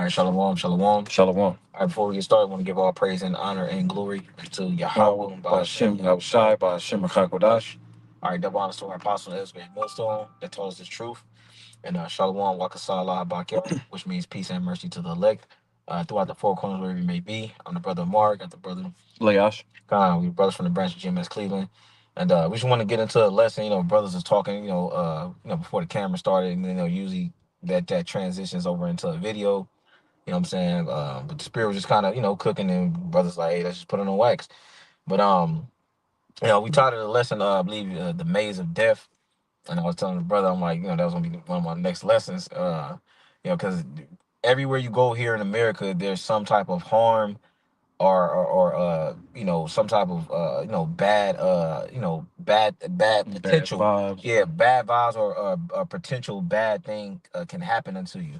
All right, shalom, shalom. Shalom. All right, before we get started, I want to give all praise and honor and glory to Yahweh and Ba'ashem Ba'ashem. Yahushai, Ba'ashem Rakakodash. All right, double honors to our apostle Ezra Millstone that told us the truth. And shalom, wakasala habakel, which means peace and mercy to the elect throughout the four corners wherever you may be. I'm the brother Mark, got the brother Layash. we brothers from the branch of GMS Cleveland. And we just want to get into a lesson. Brothers is talking, before the camera started, and usually that transitions over into a video. You know what I'm saying? But the spirit was just kind of, cooking, and brothers like, hey, let's just put it on wax. But we taught it a lesson, I believe, the maze of death. And I was telling the brother, I'm like, that was gonna be one of my next lessons. Because everywhere you go here in America, there's some type of harm or some type of bad potential, vibes. bad vibes or a potential bad thing can happen unto you.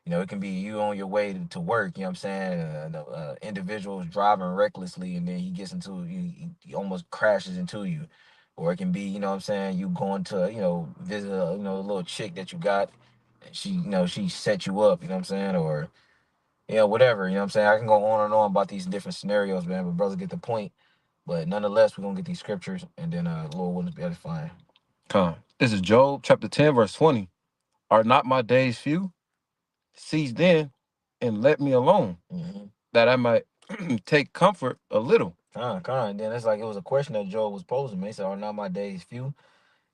It can be you on your way to work. You know what I'm saying? Individual is driving recklessly, and then he gets into he almost crashes into you. Or it can be, you know what I'm saying, you going to visit a little chick that you got, and she set you up. You know what I'm saying? Or whatever, you know what I'm saying? I can go on and on about these different scenarios, man, but brothers get the point. But nonetheless, we're gonna get these scriptures, and then Lord willing, be edifying. Come. This is Job chapter 10, verse 20. Are not my days few? Cease then and let me alone, that I might take comfort a little. And then it's like it was a question that Job was posing, man. He said, are not my days few?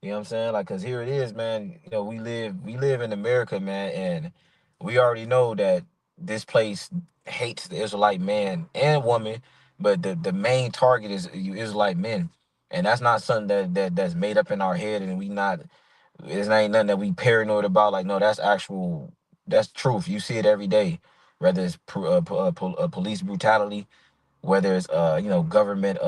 You know what I'm saying? Like, cause here it is, man. We live in America, man, and we already know that this place hates the Israelite man and woman, but the main target is you Israelite men, and that's not something that's made up in our head, and we not. It's not ain't nothing that we paranoid about. Like, no, that's truth. You see it every day, whether it's police brutality, whether it's government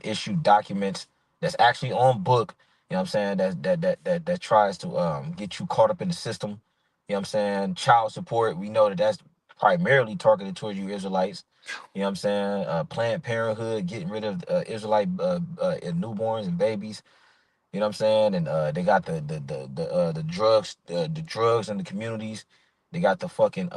issued documents that's actually on book. You know what I'm saying? That tries to get you caught up in the system. You know what I'm saying? Child support, we know that's primarily targeted towards you Israelites. You know what I'm saying? Planned Parenthood getting rid of Israelite newborns and babies. You know what I'm saying? And they got the drugs in the communities. They got the fucking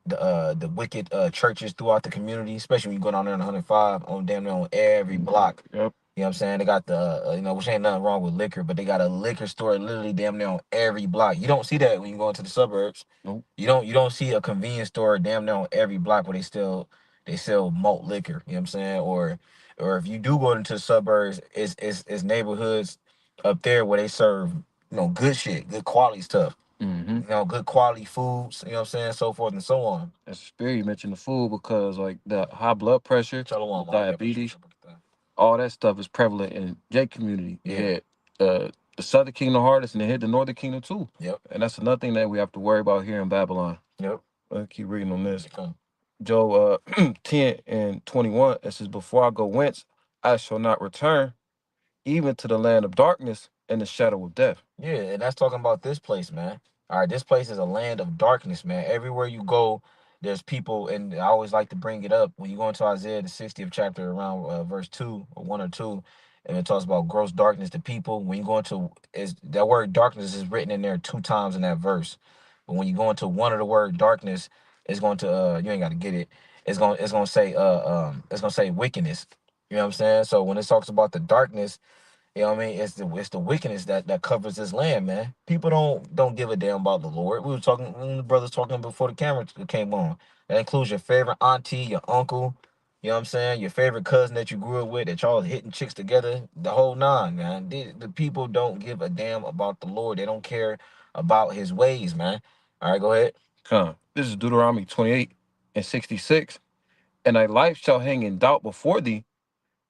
the wicked churches throughout the community, especially when you go down there on 105 on damn near on every block. Yep. You know what I'm saying? They got the which ain't nothing wrong with liquor, but they got a liquor store literally damn near on every block. You don't see that when you go into the suburbs. Nope. You don't see a convenience store damn near on every block where they sell malt liquor. You know what I'm saying? Or if you do go into the suburbs, it's neighborhoods up there where they serve good shit, good quality stuff. Good quality foods. You know what I'm saying? So forth and so on. That's spirit. You mentioned the food because like the high blood pressure, Shalom, Mom. diabetes, all that stuff is prevalent in J community. It hit the Southern Kingdom hardest, and it hit the Northern Kingdom too. Yep. And that's another thing that we have to worry about here in Babylon. Yep. Let's keep reading on this. Job 10 and 21, it says, before I go whence, I shall not return, even to the land of darkness and the shadow of death. Yeah, and that's talking about this place, man. All right, this place is a land of darkness, man. Everywhere you go, there's people, and I always like to bring it up when you go into Isaiah the 60th chapter around verse 2 or 1 or 2, and it talks about gross darkness to people. When you go into is that word darkness is written in there 2 times in that verse. But when you go into one of the word darkness, it's going to you ain't got to get it. It's gonna say wickedness. You know what I'm saying? So when it talks about the darkness, you know what I mean? It's the wickedness that covers this land, man. People don't give a damn about the Lord. We were talking, the brothers talking before the camera came on. That includes your favorite auntie, your uncle, you know what I'm saying? Your favorite cousin that you grew up with, that y'all hitting chicks together, the whole nine, man. The people don't give a damn about the Lord. They don't care about his ways, man. All right, go ahead. Come. This is Deuteronomy 28 and 66. And thy life shall hang in doubt before thee,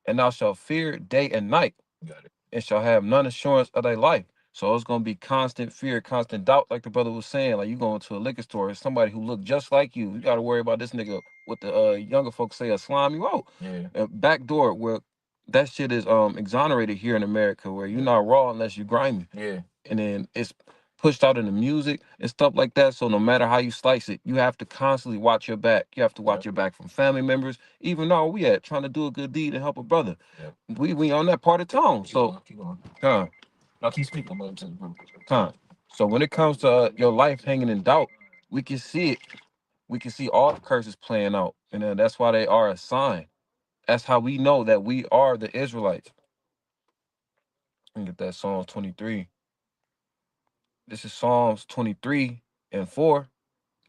and thou shalt fear day and night, Got it. and shall have none assurance of thy life. So it's gonna be constant fear, constant doubt, like the brother was saying. Like you go into a liquor store, somebody who look just like you gotta worry about this nigga. What the younger folks say, a slime you out. Yeah. Back door where that shit is exonerated here in America, where you're not raw unless you grimy. Yeah. And then it's pushed out in the music and stuff like that. So no matter how you slice it, you have to constantly watch your back. You have to watch your back from family members. Even though we at trying to do a good deed and help a brother. We on that part of town. Keep going. Huh. Now keep speaking. I'm going to the room. So when it comes to your life hanging in doubt, we can see it. We can see all the curses playing out, and that's why they are a sign. That's how we know that we are the Israelites. And get that Psalms 23. This is Psalms 23 and 4.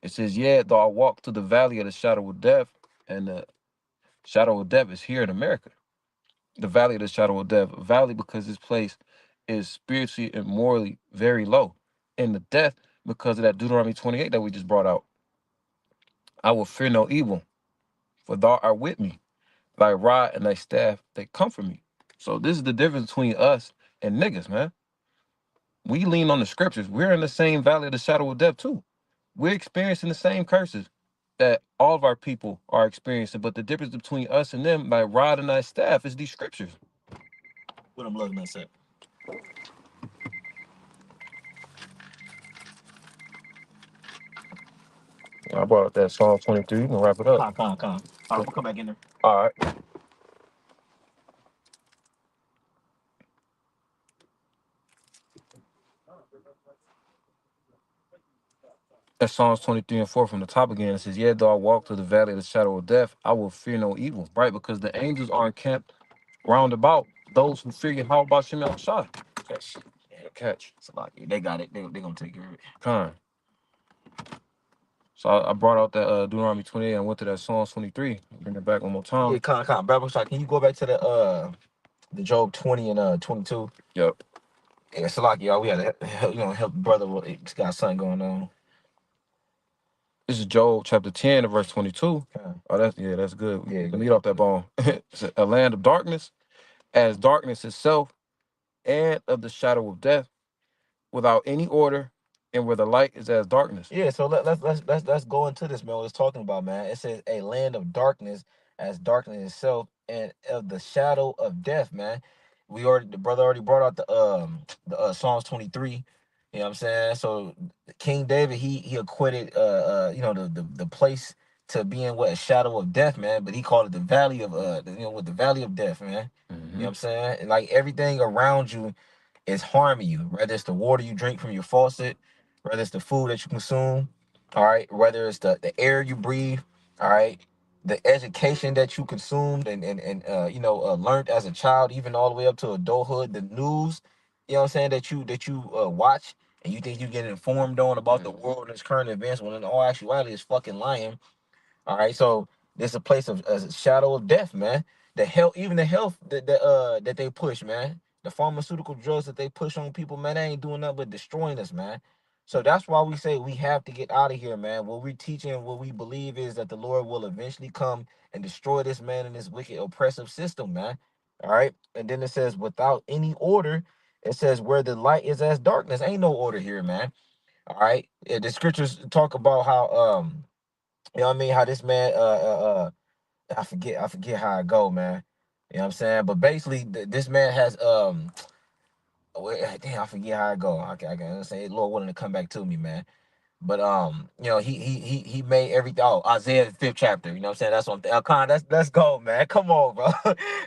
It says, "Yeah, though I walk through the valley of the shadow of death," and the shadow of death is here in America. The valley of the shadow of death, valley because this place is spiritually and morally very low, and the death because of that Deuteronomy 28 that we just brought out. "I will fear no evil, for thou art with me. Thy rod and thy staff, they comfort me." So this is the difference between us and niggas, man. We lean on the scriptures. We're in the same valley of the shadow of death too. We're experiencing the same curses that all of our people are experiencing, but the difference between us and them, thy rod and thy staff, is these scriptures. What I'm looking at. I brought up that Psalm 23. You can wrap it up. Come. All right, we'll come back in there. All right. That's Psalms 23 and 4 from the top again. It says, "Yeah, though I walk through the valley of the shadow of death, I will fear no evil." Right? Because the angels are encamped round about those who fear you. How about Shem Shah? Catch. It's a lot. They got it. They're going to take care of it. Con. So I brought out that Deuteronomy 28 and went to that Psalms 23. Bring it back one more time. Yeah, con. Brother, can you go back to the Job 20 and 22? Yep. Yeah, Salaki, y'all. We had to help the brother. He's got something going on. This is Job chapter 10 and verse 22. Con. Oh, that's good. Yeah, Let me eat off that bone. It's a land of darkness, as darkness itself, and of the shadow of death, without any order, and where the light is as darkness. Yeah, so let's go into this, man. What it's talking about, man. It says a land of darkness, as darkness itself, and of the shadow of death, man. The brother already brought out the Psalms 23. You know what I'm saying? So King David, he equated the place to being what, a shadow of death, man. But he called it the valley of with the valley of death, man. You know what I'm saying? And like everything around you is harming you, whether it's the water you drink from your faucet, whether it's the food that you consume, all right, whether it's the air you breathe, all right, the education that you consumed and learned as a child, even all the way up to adulthood, the news, you know what I'm saying, that you watch and you think you get informed on about the world and its current events, when in all actuality it's fucking lying. All right, so this is a place of a shadow of death, man. Even the health that they push, man. The pharmaceutical drugs that they push on people, man, they ain't doing nothing but destroying us, man. So that's why we say we have to get out of here, man. What we're teaching, what we believe is that the Lord will eventually come and destroy this man and this wicked oppressive system, man. All right. And then it says, without any order, it says, where the light is as darkness. Ain't no order here, man. All right. Yeah, the scriptures talk about how you know what I mean? How this man, I forget how it go, man. You know what I'm saying? But basically, this man has, damn, I forget how it go. I can say, Lord willing to come back to me, man. But he made everything. Oh, Isaiah the 5th chapter. You know what I'm saying? That's what Elcon. Let's go, man. Come on, bro.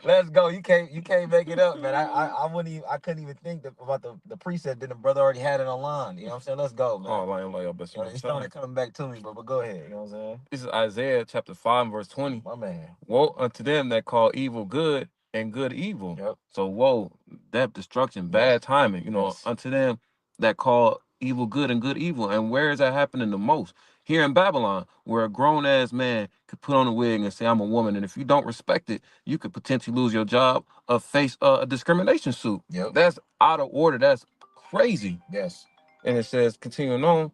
Let's go. You can't make it up, man. I wouldn't even, I couldn't even think about the precept. Then the brother already had it online. You know what I'm saying? Let's go, man. Oh, like It's starting coming back to me, bro. But go ahead. You know what I'm saying? This is Isaiah chapter 5 verse 20. My man. Woe unto them that call evil good and good evil. Yep. So woe, death, destruction, bad timing. Yes. Unto them that call evil good and good evil. And where is that happening the most? Here in Babylon, where a grown ass man could put on a wig and say, "I'm a woman," and if you don't respect it, you could potentially lose your job or face a discrimination suit. Yep. That's out of order. That's crazy. Yes. And it says, continuing on,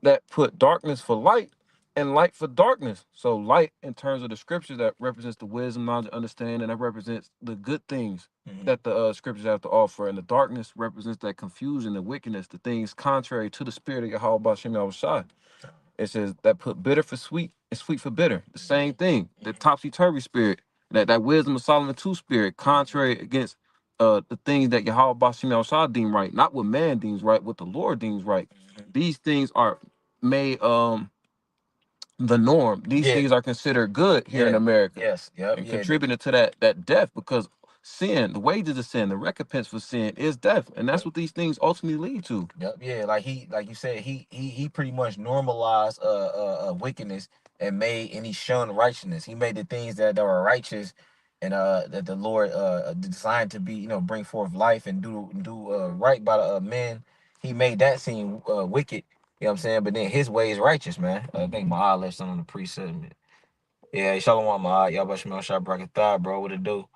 that put darkness for light and light for darkness. So light, in terms of the scriptures, that represents the wisdom, knowledge, understanding, that represents the good things that the scriptures have to offer. And the darkness represents that confusion, the wickedness, the things contrary to the spirit of Yahweh Bashem Yahushai. It says that put bitter for sweet and sweet for bitter. The same thing. The topsy-turvy spirit, that wisdom of Solomon 2 spirit, contrary against the things that Yahweh Bashem Yahushai deem right, not what man deems right, what the Lord deems right. These things are made the norm. These things are considered good here in America. Yes. Yep. And contributing to that death, because sin, the wages of sin, the recompense for sin is death, and that's what these things ultimately lead to. Yep, yeah, like you said, he pretty much normalized wickedness and he shunned righteousness. He made the things that are righteous and that the Lord designed to be, bring forth life and do right by the men. He made that seem wicked. You know what I'm saying? But then his way is righteous, man. I think my left son on the precept. Yeah, Shalom, y'all about Shemel Shah Brakatah, bro. What it do?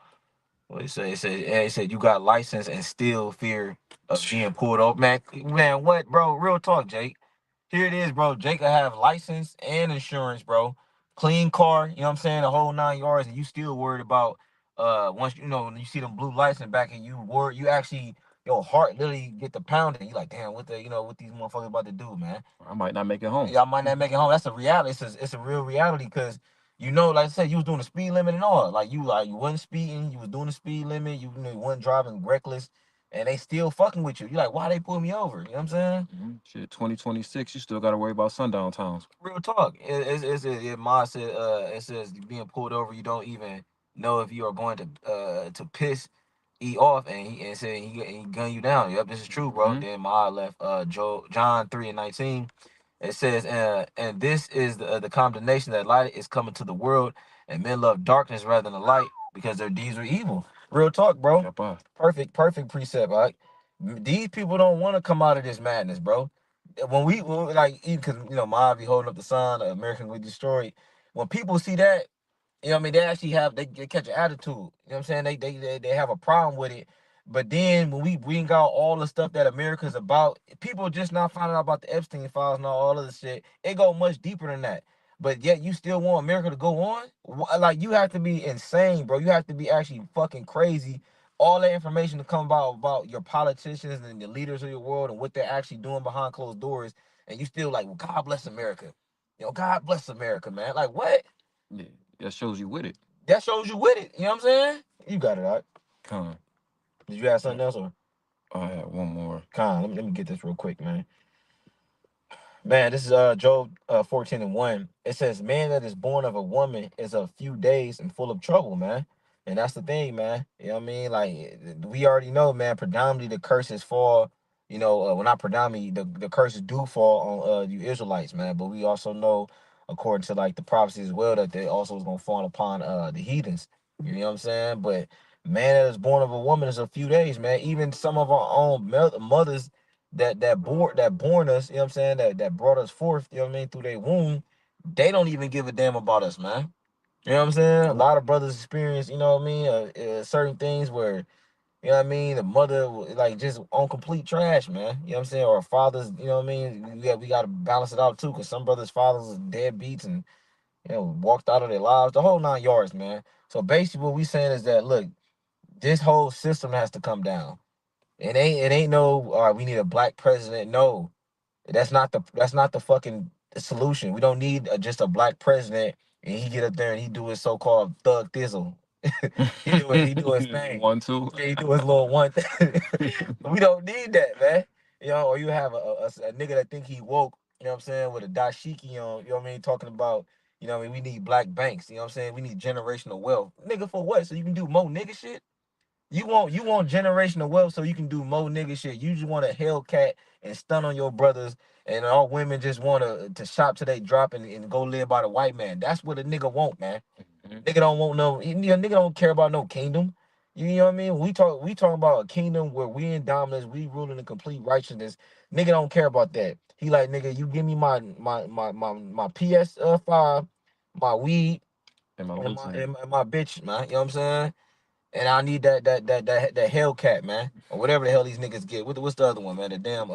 What he said? He said you got license and still fear of being pulled over. Man, what, bro? Real talk, Jake. Here it is, bro. Jake will have license and insurance, bro. Clean car, you know what I'm saying? The whole 9 yards, and you still worried about once when you see them blue lights in back and you actually your heart literally get the pounding. You like, damn, what these motherfuckers about to do, man? I might not make it home. Y'all might not make it home. That's a reality. It's a real reality because like I said, you was doing the speed limit and all. You wasn't speeding. You was doing the speed limit. You wasn't driving reckless, and they still fucking with you. You like, why they pull me over? You know what I'm saying? Shit, 2026, you still got to worry about sundown towns. Real talk. Ma said it says being pulled over, you don't even know if you are going to piss E off, and he said he gun you down. Yep, this is true, bro. Then Ma left John 3:19. It says, and this is the condemnation that light is coming to the world, and men love darkness rather than the light because their deeds are evil. Real talk, bro. Yep, Perfect precept. Like these people don't want to come out of this madness, bro. When like, because Ma be holding up the sign, American we destroyed. When people see that, they actually they catch an attitude. You know what I'm saying? They have a problem with it. But then when we bring out all the stuff that America's about, people just not finding out about the Epstein files and all of this shit. It go much deeper than that. But yet you still want America to go on? Like, you have to be insane, bro. You have to be actually fucking crazy. All that information to come about your politicians and the leaders of your world and what they're actually doing behind closed doors, and you still like, well, God bless America. God bless America, man. Like, what? Yeah, that shows you with it. That shows you with it. You know what I'm saying? You got it, all right. Con. Did you have something else, or? I have one more. Let me get this real quick, man. Man, this is Job 14:1. It says, "Man that is born of a woman is a few days and full of trouble, man." And that's the thing, man. You know what I mean? Like, we already know, man. Predominantly, the curses fall. Well, not predominantly. The curses do fall on you Israelites, man. But we also know, according to like the prophecy as well, that they also is gonna fall upon the heathens. You know what I'm saying? But man that is born of a woman is a few days, man. Even some of our own mothers that born us, you know what I'm saying, that brought us forth, you know what I mean, through their womb, they don't even give a damn about us, man. You know what I'm saying? A lot of brothers experience, you know what I mean, certain things where, you know what I mean, the mother like just on complete trash, man. You know what I'm saying? Or fathers, you know what I mean? We got to balance it out too, because some brothers' fathers are deadbeats and walked out of their lives, the whole 9 yards, man. So basically, what we saying is that, look, this whole system has to come down. It ain't no we need a black president. No, that's not the fucking solution. We don't need just a black president and he get up there and he do his so-called thug thizzle. he do his thing. 1, 2. Yeah, he do his little one thing. We don't need that, man. Or you have a nigga that think he woke, you know what I'm saying, with a dashiki on, you know what I mean, talking about, we need black banks, you know what I'm saying? We need generational wealth. Nigga, for what? So you can do more nigga shit? You want generational wealth so you can do more nigga shit. You just want a Hellcat and stun on your brothers, and all women just want to shop till they drop and go live by the white man. That's what a nigga want, man. Nigga don't want nigga don't care about no kingdom. You know what I mean? We talking about a kingdom where we in dominance, we ruling in complete righteousness. Nigga don't care about that. He like, nigga, you give me my PS5, my weed, And my and looks my in. and my bitch, man. You know what I'm saying? And I need that Hellcat, man, or whatever the hell these niggas get. What's the other one, man? The damn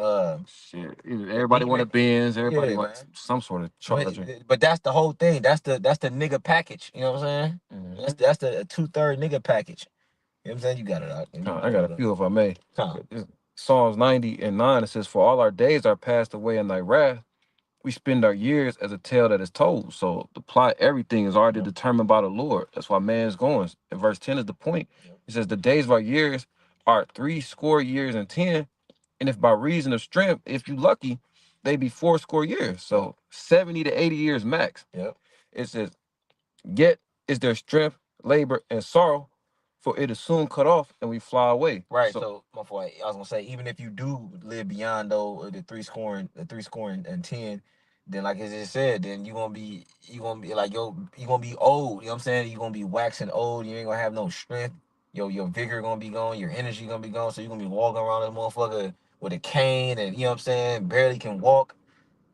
Shit. Everybody want a Benz. Everybody yeah, man. wants some sort of But charger. but that's the whole thing. That's the nigga package. You know what I'm saying? That's the 2/3 nigga package. You know what I'm saying? You got it out. I got a few, if I may. Tom. Psalms 90:9, it says, "For all our days are passed away in thy wrath. We spend our years as a tale that is told." So the plot, everything is already determined by the Lord. That's why man's going. And verse 10 is the point. It says, "The days of our years are 60 and 10. And if by reason of strength, if you lucky, they be 80 years. So 70 to 80 years max." Yep. It says, "Yet is there strength, labor, and sorrow. for it to soon cut off and we fly away. Right. So my fault. I was gonna say, even if you do live beyond though the three scoring and 10, then like I just said, then you gonna be like you gonna be old. You know what I'm saying? You gonna be waxing old. You ain't gonna have no strength. Your vigor gonna be gone. Your energy gonna be gone. So you're gonna be walking around this motherfucker with a cane and you know what I'm saying, barely can walk.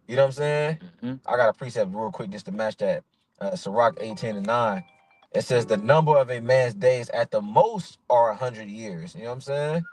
You know what I'm saying? I got a precept real quick just to match that. Sirach 18:9. It says the number of a man's days at the most are 100 years. You know what I'm saying?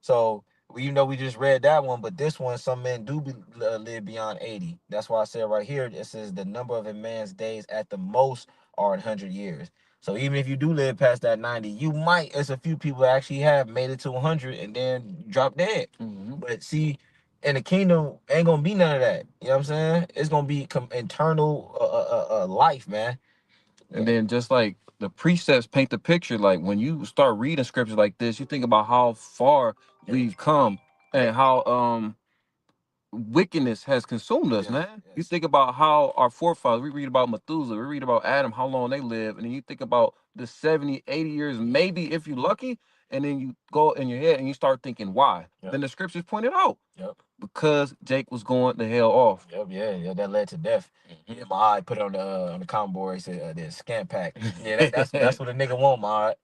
So we just read that one, but this one, some men live beyond 80. That's why I said right here, it says the number of a man's days at the most are 100 years. So even if you do live past that 90, you might, as a few people actually have made it to 100 and then drop dead. But see, in the kingdom, ain't gonna be none of that. You know what I'm saying? It's gonna be internal life, man. And then just like the precepts paint the picture, like when you start reading scriptures like this, you think about how far we've come and how wickedness has consumed us, man. You think about how our forefathers, we read about Methuselah, we read about Adam, how long they live, and then you think about the 70, 80 years, maybe if you're lucky, and then you go in your head and you start thinking why. Then the scriptures point it out. Because Jake was going the hell off. Yeah, that led to death. Yeah, my eye put on the comm board. He said the scant pack. Yeah, that's what a nigga want, my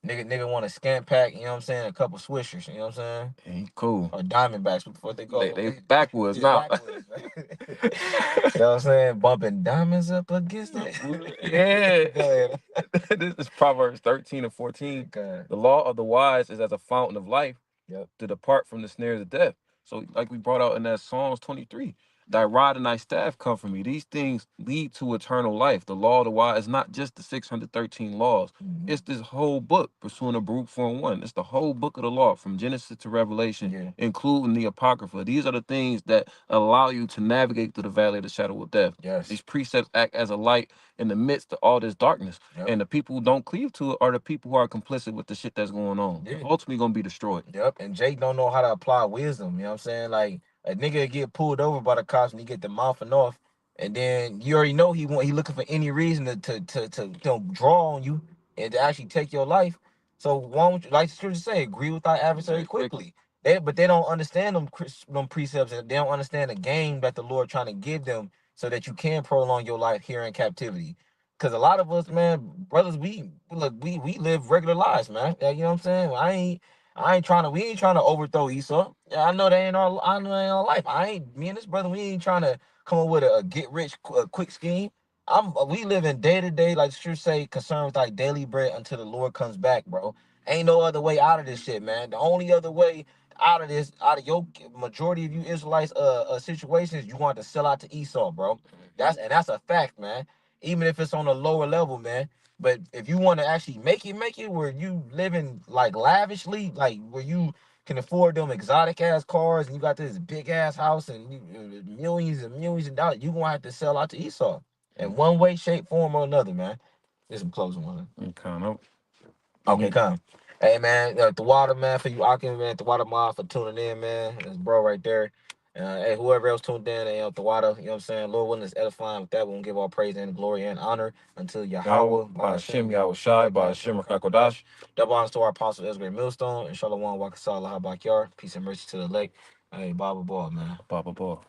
nigga want a scant pack. You know what I'm saying? A couple swishers. You know what I'm saying? He cool. Or Diamondbacks. What they call it? They backwards now. Backwards, you know what I'm saying? Bumping diamonds up against it. Yeah. This is Proverbs 13 and 14. The law of the wise is as a fountain of life to depart from the snares of death. So like we brought out in that Psalms 23, thy rod and thy staff comfort me. These things lead to eternal life. The law of the wise is not just the 613 laws. It's this whole book, pursuing a Baruch 4:1. It's the whole book of the law from Genesis to Revelation, including the Apocrypha. These are the things that allow you to navigate through the valley of the shadow of death. These precepts act as a light in the midst of all this darkness. And the people who don't cleave to it are the people who are complicit with the shit that's going on. They're ultimately gonna be destroyed. And Jake don't know how to apply wisdom. You know what I'm saying? Like a nigga get pulled over by the cops and he get the mouthing off, and then you already know he looking for any reason to draw on you and to actually take your life. So why don't you, like the scripture say, agree with thy adversary quickly. But they don't understand them precepts, and they don't understand the game that the Lord trying to give them so that you can prolong your life here in captivity. Cause a lot of us, man, brothers, we live regular lives, man. Yeah, you know what I'm saying? We ain't trying to overthrow Esau. Yeah, I know I know they ain't our life. Me and this brother, we ain't trying to come up with a get rich quick scheme. We live in day to day, like the scripture say, concerned with like daily bread until the Lord comes back, bro. Ain't no other way out of this shit, man. The only other way out of your majority of you Israelites situations, you want to sell out to Esau, bro. That's a fact, man. Even if it's on a lower level, man. But if you want to actually make it where you living like lavishly, like where you can afford them exotic ass cars and you got this big ass house and millions and millions of dollars, you gonna have to sell out to Esau in one way, shape, form, or another, man. There's some closing one. Okay, come. Hey man, the water man for you, Akim, man, the water mod for tuning in, man. That's bro right there. Hey, whoever else tuned in, the water, you know what I'm saying? Lord willing is edifying. With that, we'll give all praise and glory and honor until Yahweh, by Hashem, Yahweh Shai, by Hashem, Rakakodash. Double honors to our apostle Ezra Millstone, and Shalom, Wakasala, Habakyar. Peace and mercy to the elect. Hey, Baba Ball, man. Baba Ball.